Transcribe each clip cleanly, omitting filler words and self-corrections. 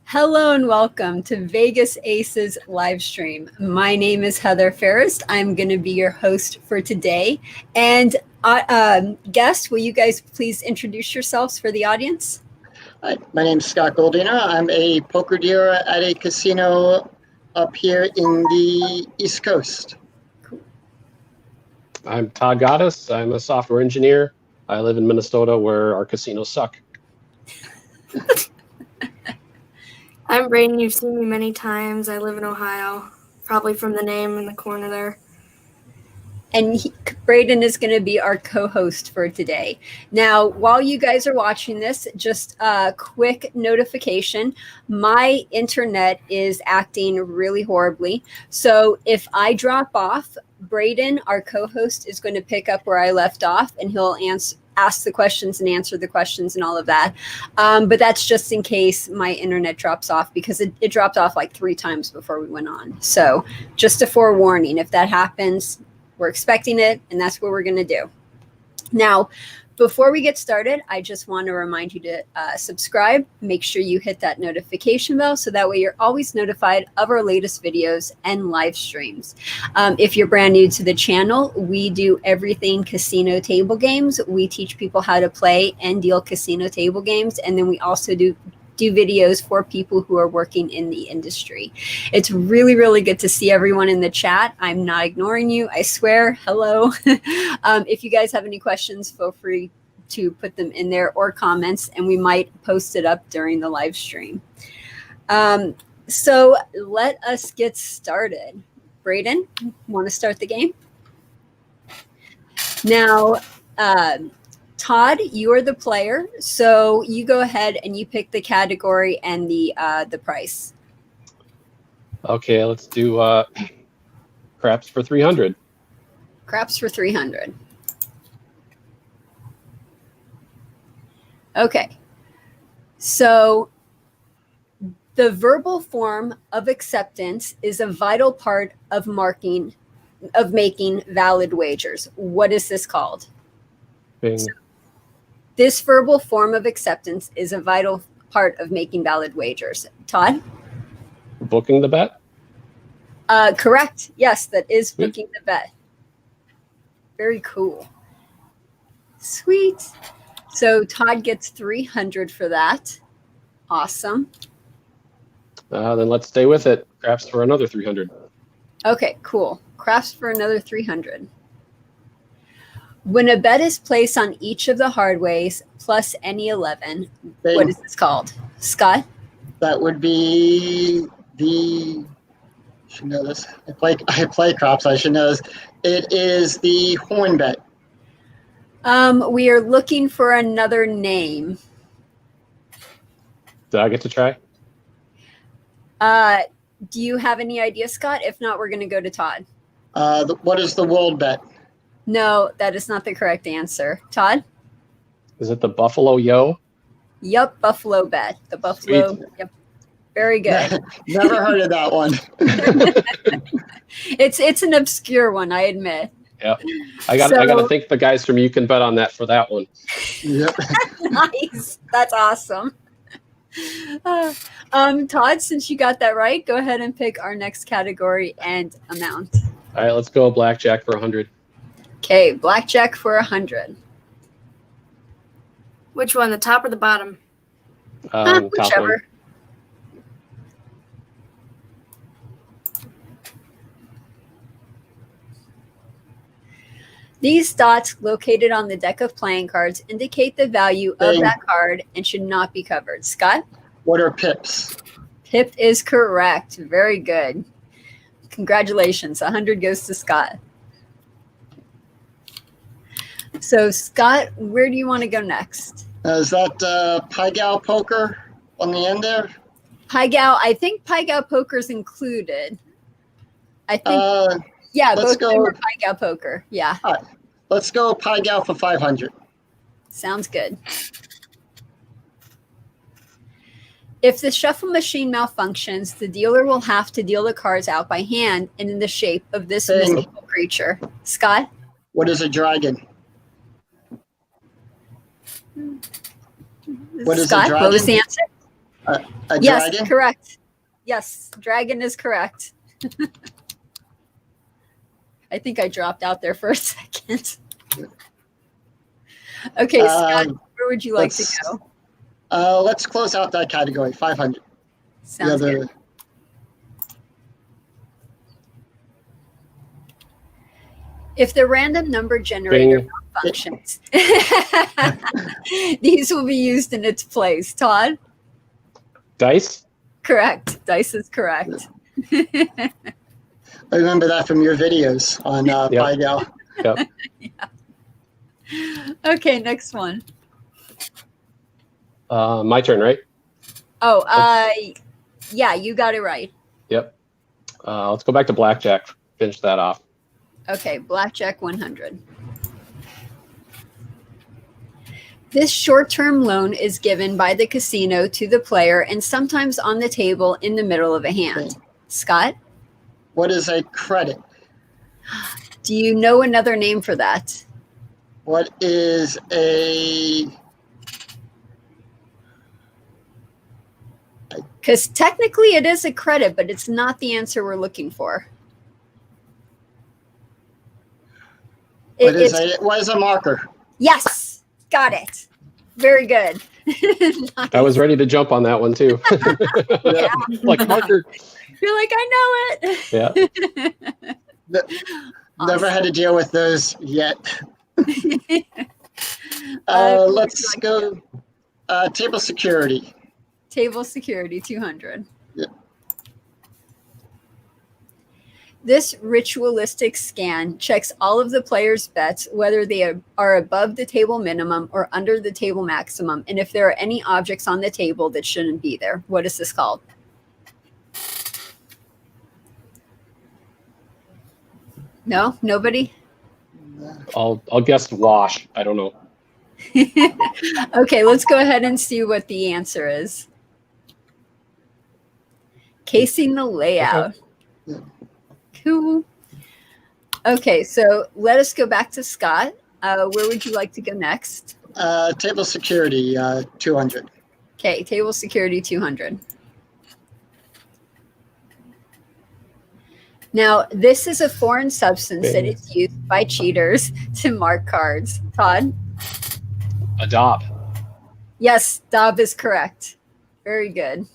Hello and welcome to Vegas Aces live stream. My name is Heather Ferris. I'm going to be your host for today. And guest, will you guys please introduce yourselves for the audience? Hi, my name is Scott Goldiner. I'm a poker dealer at a casino up here in the East Coast. Cool. I'm Todd Gades. I'm a software engineer. I live in Minnesota where our casinos suck. I'm Brayden. You've seen me many times. I live in Ohio, probably from the name in the corner there. And Brayden is going to be our co-host for today. Now, while you guys are watching this, just a quick notification. My internet is acting really horribly. So if I drop off, Brayden, our co-host, is going to pick up where I left off, and he'll ask the questions and answer the questions and all of that. But that's just in case my internet drops off, because it dropped off like 3 times before we went on. So just a forewarning, if that happens, we're expecting it, and that's what we're going to do. Now, before we get started, I just want to remind you to subscribe. Make sure you hit that notification bell so that way you're always notified of our latest videos and live streams. If you're brand new to the channel, we do everything casino table games. We teach people how to play and deal casino table games, and then we also do videos for people who are working in the industry. It's really, really good to see everyone in the chat. I'm not ignoring you, I swear. Hello. If you guys have any questions, feel free to put them in there or comments, and we might post it up during the live stream. So let us get started. Brayden, want to start the game? Now, Todd, you are the player, so you go ahead and you pick the category and the price. Okay, let's do craps for 300. Craps for 300. Okay. So the verbal form of acceptance is a vital part of making valid wagers. What is this called? Bing. So, this verbal form of acceptance is a vital part of making valid wagers. Todd? Booking the bet? Correct. Yes, that is booking the bet. Very cool. Sweet. So Todd gets 300 for that. Awesome. Then let's stay with it. Craps for another 300. Okay, cool. Craps for another 300. When a bet is placed on each of the hardways plus any 11, what is this called? Scott? That would be the, I should know this. I play craps, I should know this. It is the horn bet. We are looking for another name. Did I get to try? Do you have any idea, Scott? If not, we're going to go to Todd. What is the world bet? No, that is not the correct answer. Todd? Is it the Buffalo Yo? Yep, Buffalo bet. The Buffalo. Sweet. Yep. Very good. Never heard of that one. It's an obscure one, I admit. Yeah. I got to thank the guys from You Can Bet on That for that one. Yep. Nice. That's awesome. Todd, since you got that right, go ahead and pick our next category and amount. All right, let's go blackjack for 100. Okay, blackjack for 100. Which one, the top or the bottom? Top Whichever. one. These dots located on the deck of playing cards indicate the value of that card and should not be covered. Scott? What are pips? Pip is correct. Very good. Congratulations. 100 goes to Scott. So, Scott, where do you want to go next? Is that Pai Gow poker on the end there? Pai Gow, I think Pai Gow poker is included. I think, yeah, both of them are Pai Gow poker. Yeah. All right. Let's go Pai Gow for 500. Sounds good. If the shuffle machine malfunctions, the dealer will have to deal the cards out by hand and in the shape of this mystical creature. Scott? What is a dragon? What is Scott, a dragon? what was the answer? A Yes, dragon? correct. Yes, dragon is correct. I think I dropped out there for a second. Okay, Scott, where would you like to go? Let's close out that category. 500. Sounds good. If the random number generator malfunctions, these will be used in its place. Todd? Dice? Correct. Dice is correct. I remember that from your videos on Pygal. Yep. Yeah. Okay, next one. My turn, right? Oh, yeah, you got it right. Yep. Let's go back to blackjack. Finish that off. Okay, blackjack 100. This short-term loan is given by the casino to the player and sometimes on the table in the middle of a hand. Scott? What is a credit? Do you know another name for that? What is a... Because technically it is a credit, but it's not the answer we're looking for. What is a marker? Yes, got it. Very good. Nice. I was ready to jump on that one too. Yeah. Like marker. You're like, I know it. Yeah. Never had to deal with those yet. Let's go table security. Table security 200. Yeah. This ritualistic scan checks all of the players' bets, whether they are above the table minimum or under the table maximum, and if there are any objects on the table that shouldn't be there. What is this called? No? Nobody? I'll guess wash. I don't know. Okay, let's go ahead and see what the answer is. Casing the layout. Okay. Cool. Okay, so let us go back to Scott. Where would you like to go next? Table security 200. Okay, table security 200. Now, this is a foreign substance that is used by cheaters to mark cards. Todd? A daub. Yes, daub is correct. Very good.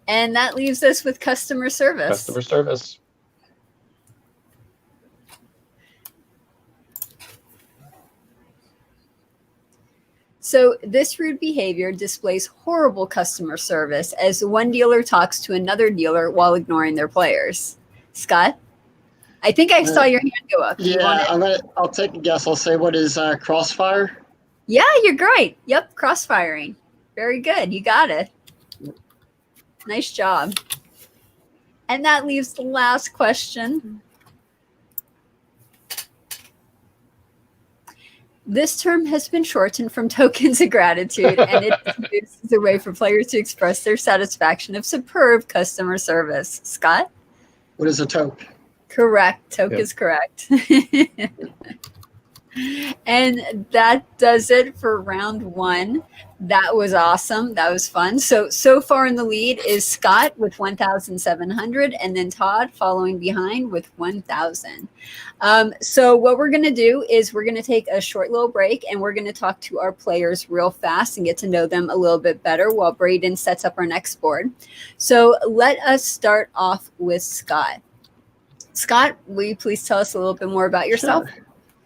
And that leaves us with customer service. Customer service. So this rude behavior displays horrible customer service as one dealer talks to another dealer while ignoring their players. Scott? I think I saw your hand go up. Yeah, I'll take a guess. I'll say, what is crossfire? Yeah, you're great. Yep, crossfiring. Very good. You got it. Nice job. And that leaves the last question. This term has been shortened from tokens of gratitude, and it is a way for players to express their satisfaction of superb customer service. Scott? What is a toke? Correct. Toke is correct. And that does it for round one. That was awesome. That was fun. So far in the lead is Scott with 1,700, and then Todd following behind with 1,000. So what we're going to do is we're going to take a short little break, and we're going to talk to our players real fast and get to know them a little bit better while Braden sets up our next board. So let us start off with Scott. Scott, will you please tell us a little bit more about yourself? Sure.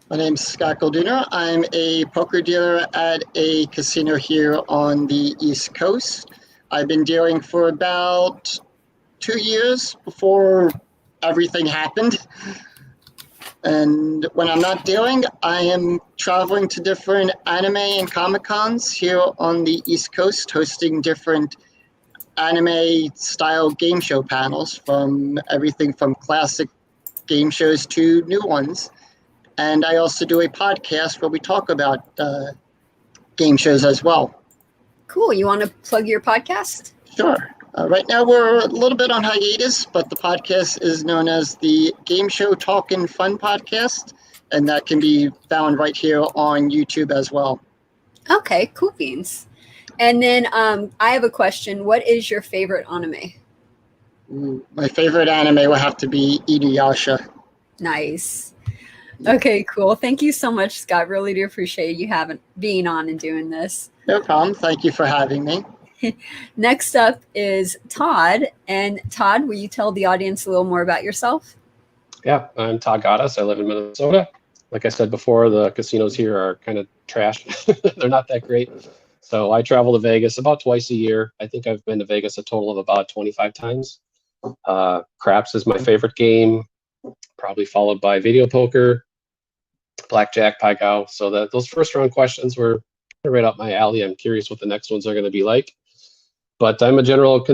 My name's Scott Golduna. I'm a poker dealer at a casino here on the East Coast. I've been dealing for about 2 years before everything happened. And when I'm not dealing, I am traveling to different anime and Comic-Cons here on the East Coast, hosting different anime-style game show panels, from everything from classic game shows to new ones. And I also do a podcast where we talk about game shows as well. Cool. You want to plug your podcast? Sure. Right now we're a little bit on hiatus, but the podcast is known as the Game Show Talkin' Fun Podcast, and that can be found right here on YouTube as well. Okay, cool beans. And then I have a question. What is your favorite anime? Ooh, my favorite anime will have to be Inuyasha. Nice. Okay, cool. Thank you so much, Scott. Really do appreciate you having being on and doing this. No problem. Thank you for having me. Next up is Todd. And Todd, will you tell the audience a little more about yourself? Yeah, I'm Todd Gades. I live in Minnesota. Like I said before, the casinos here are kind of trash. They're not that great. So I travel to Vegas about twice a year. I think I've been to Vegas a total of about 25 times. Craps is my favorite game, probably followed by video poker, blackjack, pai gow. So those first round questions were right up my alley. I'm curious what the next ones are going to be like. But I'm a general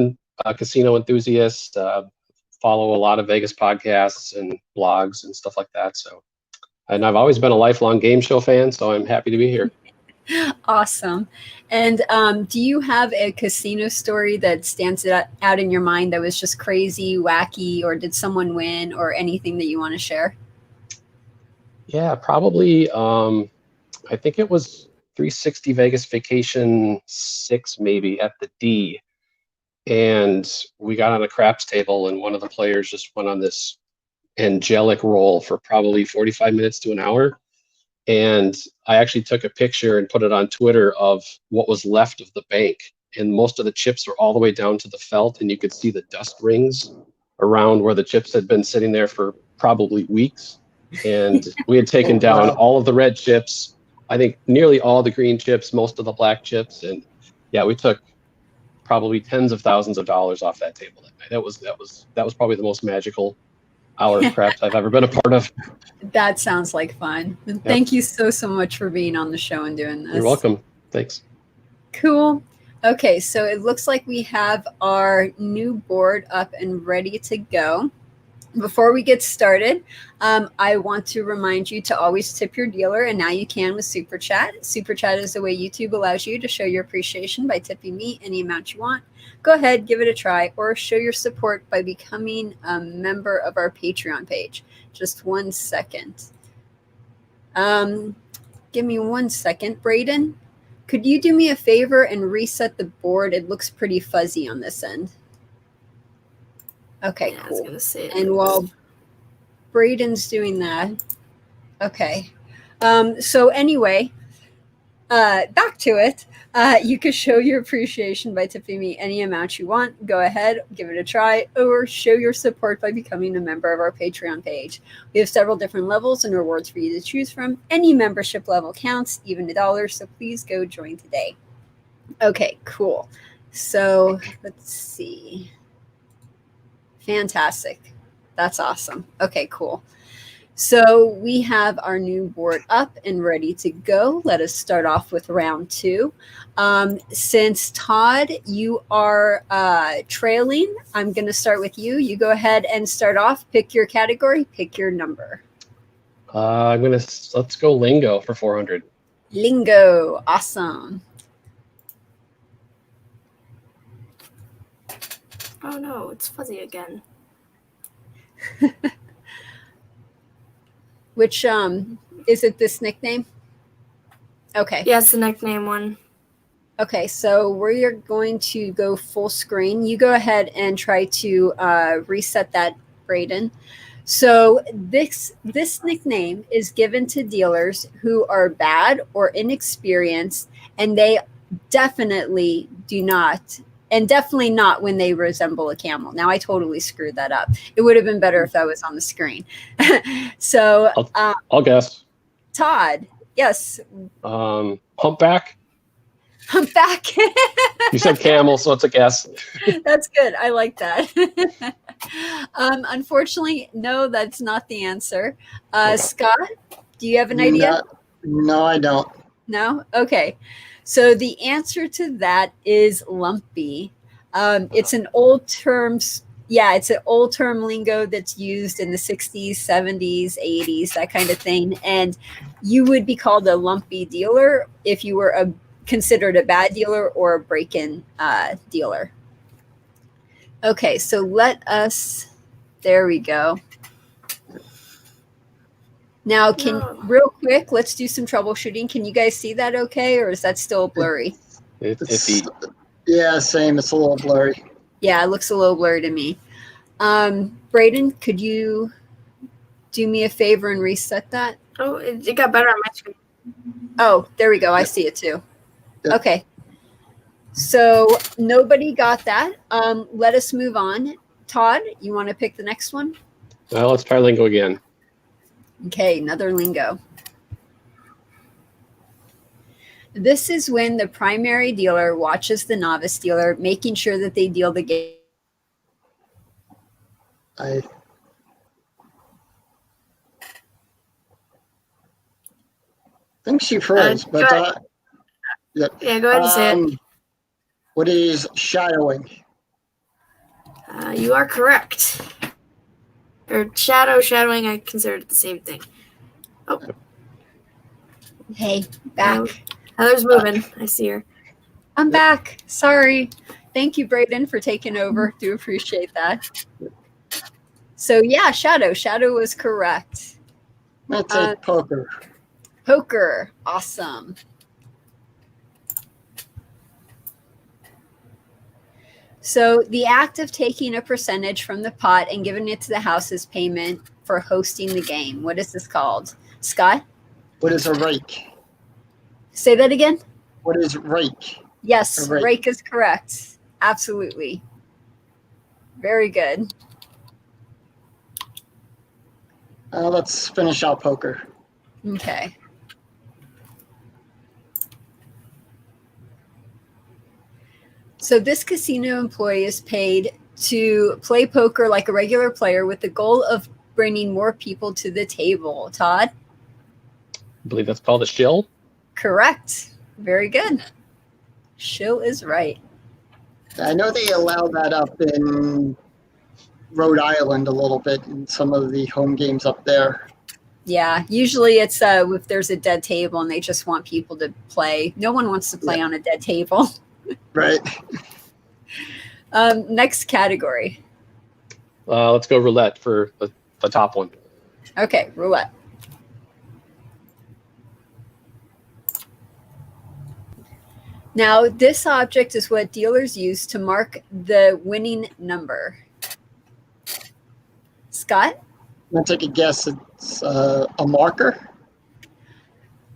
casino enthusiast. Follow a lot of Vegas podcasts and blogs and stuff like that. So, and I've always been a lifelong game show fan, so I'm happy to be here. Awesome. And do you have a casino story that stands out in your mind that was just crazy, wacky, or did someone win, or anything that you want to share? Yeah, probably. I think it was 360 Vegas Vacation 6, maybe at the D. And we got on a craps table, and one of the players just went on this angelic roll for probably 45 minutes to an hour. And I actually took a picture and put it on Twitter of what was left of the bank. And most of the chips were all the way down to the felt, and you could see the dust rings around where the chips had been sitting there for probably weeks. And we had taken down all of the red chips, I think nearly all the green chips, most of the black chips. And yeah, we took probably tens of thousands of dollars off that table that night. That was probably the most magical hour of craps I've ever been a part of. That sounds like fun. Yep. Thank you so much for being on the show and doing this. You're welcome. Thanks. Cool. Okay, so it looks like we have our new board up and ready to go. Before we get started, I want to remind you to always tip your dealer, and now you can with Super Chat. Super Chat is the way YouTube allows you to show your appreciation by tipping me any amount you want. Go ahead, give it a try, or show your support by becoming a member of our Patreon page. Just 1 second. Give me 1 second. Braden, could you do me a favor and reset the board? It looks pretty fuzzy on this end. Okay, Yeah, cool. I was gonna say it. And while Braden's doing that, okay. So anyway, back to it. You can show your appreciation by tipping me any amount you want. Go ahead, give it a try, or show your support by becoming a member of our Patreon page. We have several different levels and rewards for you to choose from. Any membership level counts, even $1, so please go join today. Okay, cool. So let's see. Fantastic. That's awesome. Okay, cool. So we have our new board up and ready to go. Let us start off with round 2. Since Todd, you are trailing, I'm going to start with you. You go ahead and start off. Pick your category. Pick your number. Let's go lingo for 400. Lingo. Awesome. Oh no, it's fuzzy again. Which is it this nickname? Okay. Yeah, it's the nickname one. Okay, so we're going to go full screen. You go ahead and try to reset that, Braden. So this nickname is given to dealers who are bad or inexperienced, and they definitely do not, and definitely not when they resemble a camel. Now, I totally screwed that up. It would have been better if that was on the screen. So I'll guess. Todd, yes. Humpback. Humpback. You said camel, so it's a guess. That's good. I like that. Unfortunately, no, that's not the answer. Scott, do you have an idea? No, I don't. No? Okay. So the answer to that is lumpy. It's an old term. Yeah, it's an old term lingo that's used in the 60s, 70s, 80s, that kind of thing. And you would be called a lumpy dealer if you were considered a bad dealer or a break-in dealer. Okay, so there we go. Now, No. real quick, let's do some troubleshooting. Can you guys see that okay, or is that still blurry? It's It's, iffy. yeah, same. It's a little blurry. Yeah, it looks a little blurry to me. Braden, could you do me a favor and reset that? Oh, it got better on my screen. Oh, there we go. I see it too. Okay. So nobody got that. Let us move on. Todd, you want to pick the next one? Well, let's try lingo again. Okay, another lingo. This is when the primary dealer watches the novice dealer, making sure that they deal the game. I think she froze, but yeah, go ahead and say it. What is shadowing? You are correct. Or shadowing, I consider it the same thing. Oh, Hey, back. Heather's moving. I see her. I'm back. Sorry. Thank you, Braden, for taking over. Do appreciate that. So yeah, shadow. Shadow was correct. Let's take poker. Poker. Awesome. So the act of taking a percentage from the pot and giving it to the house as payment for hosting the game. What is this called? Scott? What is a rake? Say that again? What is rake? Yes, A rake. rake is correct. Absolutely. Very good. Let's finish out poker. Okay. So this casino employee is paid to play poker like a regular player with the goal of bringing more people to the table. Todd? I believe that's called a shill. Correct. Very good. Shill is right. I know they allow that up in Rhode Island a little bit in some of the home games up there. Yeah, usually it's if there's a dead table and they just want people to play. No one wants to play on a dead table. Right. Next category. Let's go roulette for the top one. Okay, roulette. Now, this object is what dealers use to mark the winning number. Scott? I'm going to take a guess. It's a marker.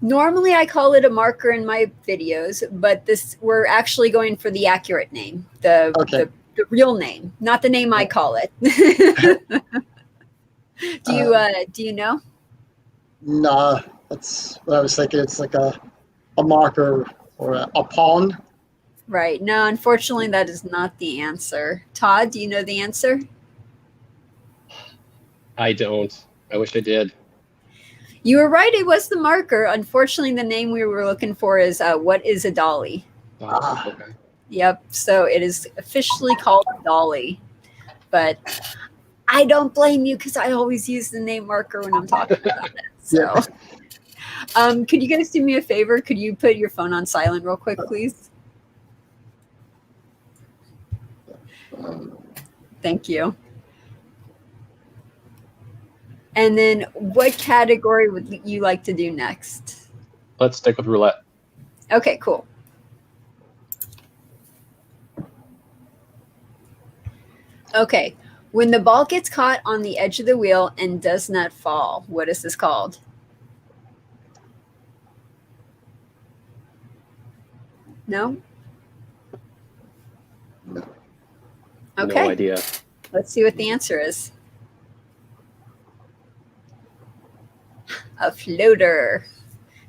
Normally I call it a marker in my videos, but we're actually going for the accurate name, the real name, not the name I call it. Do you know? No, that's what I was thinking. It's like a marker or a pawn. Right. No, unfortunately, that is not the answer. Todd, do you know the answer? I don't. I wish I did. You were right. It was the marker. Unfortunately, the name we were looking for is what is a dolly? Oh, okay. Yep. So it is officially called a dolly. But I don't blame you because I always use the name marker when I'm talking about it. So, could you guys do me a favor? Could you put your phone on silent real quick, please? Thank you. And then what category would you like to do next? Let's stick with roulette. Okay, cool. Okay. When the ball gets caught on the edge of the wheel and does not fall, what is this called? No? Okay. No idea. Let's see what the answer is. A floater.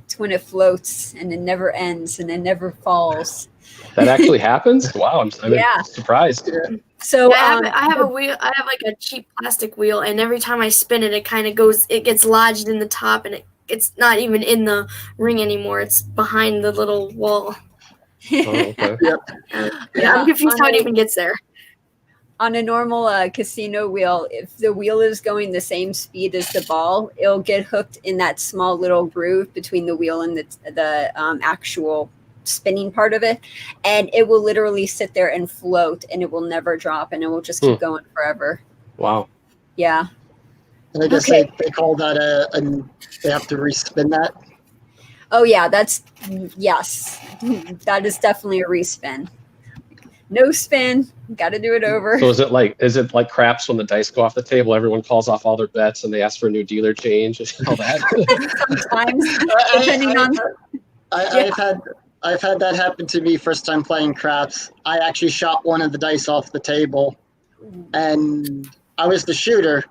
It's when it floats and it never ends and it never falls. That actually happens? Wow, I'm surprised. Yeah. So I have a wheel. I have like a cheap plastic wheel, and every time I spin it, it kind of goes. It gets lodged in the top, and it's not even in the ring anymore. It's behind the little wall. Oh, okay. I'm confused how it even gets there. On a normal casino wheel, if the wheel is going the same speed as the ball, it'll get hooked in that small little groove between the wheel and the actual spinning part of it, and it will literally sit there and float, and it will never drop, and it will just keep going forever. Wow. Yeah. And I guess Okay. they call that they have to respin that. Oh yeah, yes. That is definitely a respin. No spin. Got to do it over. So is it like craps when the dice go off the table? Everyone calls off all their bets and they ask for a new dealer change and all that. Sometimes, depending on. I've had that happen to me first time playing craps. I actually shot one of the dice off the table, and I was the shooter.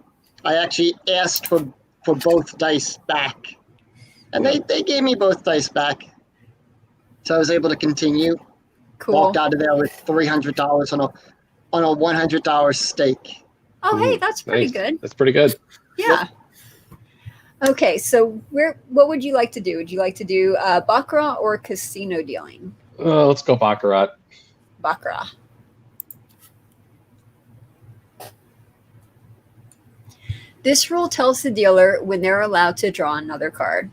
I actually asked for both dice back, and they gave me both dice back. So I was able to continue. Cool. Walked out of there with $300 on a $100 stake. Oh, hey, that's pretty Nice. good. That's pretty good. Yeah. Yep. Okay, so what would you like to do? Would you like to do baccarat or casino dealing? Let's go baccarat. Baccarat. This rule tells the dealer when they're allowed to draw another card.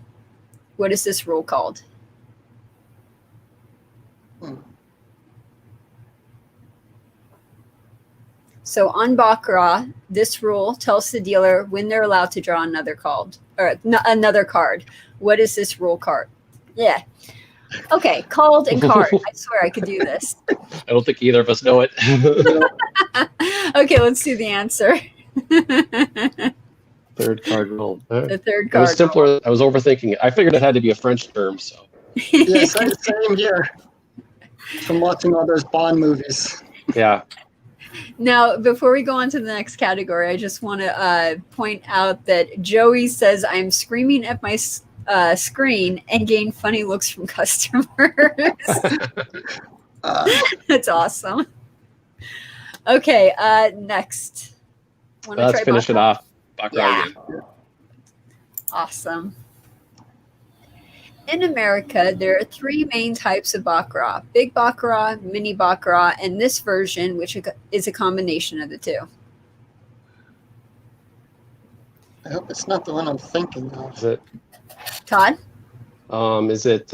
What is this rule called? So on baccarat, this rule tells the dealer when they're allowed to draw another card. What is this rule card? Yeah. Okay, called and card. I swear I could do this. I don't think either of us know it. Okay, let's do the answer. Third card roll. The third It card. was simpler. I was overthinking it. I figured it had to be a French term. So Yeah, same here. From watching all those Bond movies. yeah. Now, before we go on to the next category, I just want to point out that Joey says I'm screaming at my screen and gain funny looks from customers. That's awesome. Okay, next. Let's finish it off. Baccarat again. Awesome. In America, there are three main types of baccarat: big baccarat, mini baccarat, and this version, which is a combination of the two. I hope it's not the one I'm thinking of. Is it? Todd? Is it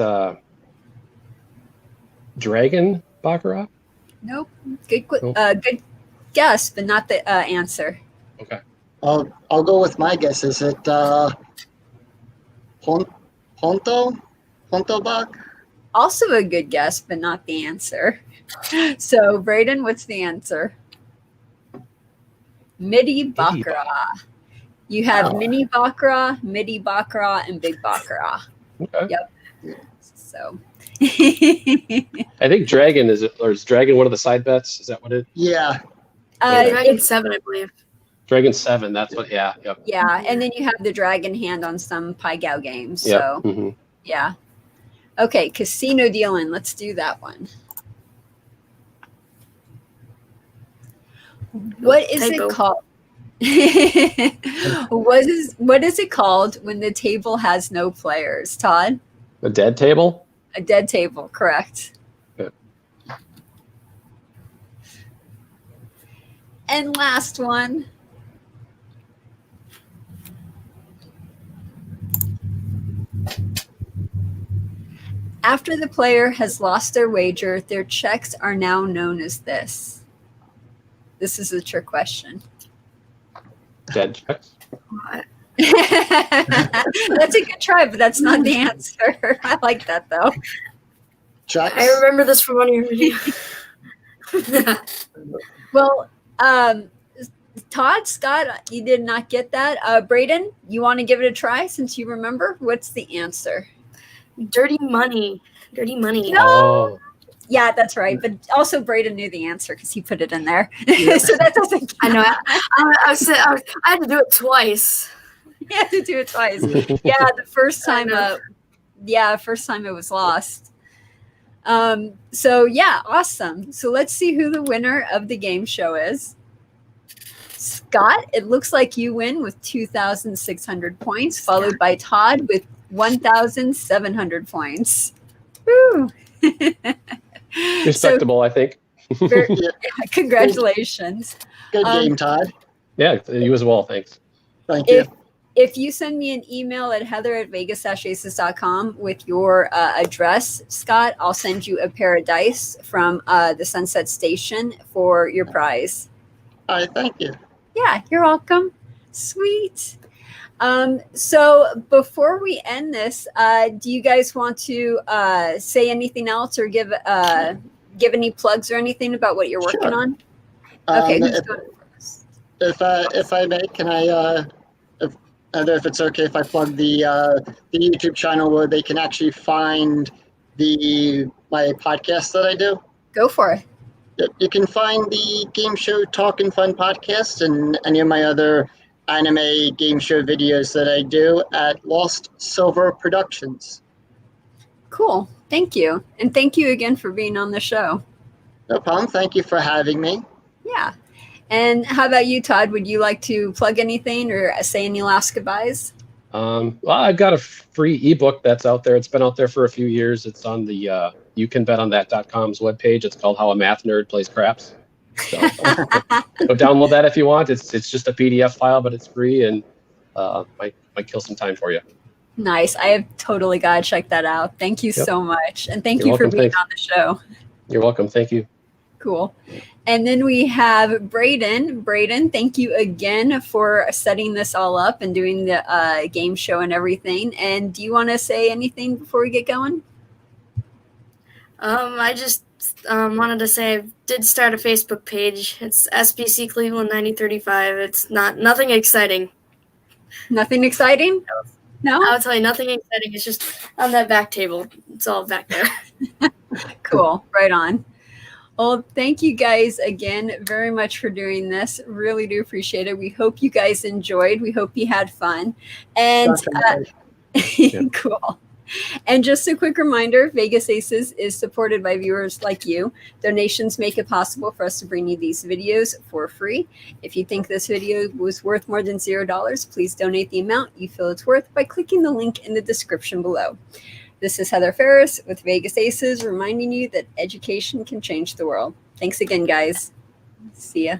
Dragon Baccarat? Nope. Good Nope. Good guess, but not the answer. Okay. I'll go with my guess. Is it Honto Bach? Also a good guess, but not the answer. So, Braden, what's the answer? Midi baccarat. You have mini baccarat, midi baccarat, and big baccarat. Okay. Yep. So. I think Dragon is Dragon one of the side bets? Is that what it? Yeah. Dragon 7, I believe. Dragon 7. That's what. Yeah. Yep. Yeah, and then you have the dragon hand on some Pai Gow games. Yep. So, Mm-hmm. yeah. Okay, casino dealing. Let's do that one. What is it called? What is it called when the table has no players, Todd? A dead table? A dead table, correct. Okay. And last one. After the player has lost their wager, their checks are now known as this. This is a trick question. Dead checks? That's a good try, but that's not the answer. I like that, though. Checks? I remember this from one of your videos. Well, Todd, Scott, you did not get that. Braden, you want to give it a try since you remember? What's the answer? Dirty money. Dirty money. No. Oh. Yeah, that's right. But also, Braden knew the answer because he put it in there. So that doesn't count. I know. I had to do it twice. You had to do it twice. Yeah, the first time. First time it was lost. So yeah, awesome. So let's see who the winner of the game show is. Scott, it looks like you win with 2,600 points, followed by Todd with 1,700 points. Woo! Respectable, I think. Congratulations. Good game, Todd. Yeah, you as well. Thanks. Thank you. If you send me an email at heather@vegas-aces.com with your address, Scott, I'll send you a pair of dice from the Sunset Station for your prize. All right, thank you. Yeah, you're welcome. Sweet. So before we end this, do you guys want to say anything else or give any plugs or anything about what you're working Sure. on? Okay, who's If, going first? if I may, can I, if, Heather, if it's okay if I plug the YouTube channel where they can actually find my podcast that I do? Go for it. You can find the Game Show Talk and Fun podcast and any of my other anime game show videos that I do at Lost Silver Productions. Cool. Thank you. And thank you again for being on the show. No problem. Thank you for having me. Yeah. And how about you, Todd? Would you like to plug anything or say any last goodbyes? Well, I've got a free ebook that's out there. It's been out there for a few years. It's on the youcanbetonThat.com's webpage. It's called How a Math Nerd Plays Craps. So go download that if you want. It's just a PDF file, but it's free and might kill some time for you. Nice. I have totally got to check that out. Thank you so much. And thank you for being on the show. You're welcome. Thank you. Cool. And then we have Braden. Braden, thank you again for setting this all up and doing the game show and everything. And do you want to say anything before we get going? I just wanted to say I did start a Facebook page. It's SBC Cleveland 9035. It's nothing exciting. Nothing exciting? No? I'll tell you, nothing exciting. It's just on that back table. It's all back there. Cool. Right on. Well, thank you guys again very much for doing this. Really do appreciate it. We hope you guys enjoyed. We hope you had fun. And cool. And just a quick reminder, Vegas Aces is supported by viewers like you. Donations make it possible for us to bring you these videos for free. If you think this video was worth more than $0, please donate the amount you feel it's worth by clicking the link in the description below. This is Heather Ferris with Vegas Aces, reminding you that education can change the world. Thanks again, guys. See ya.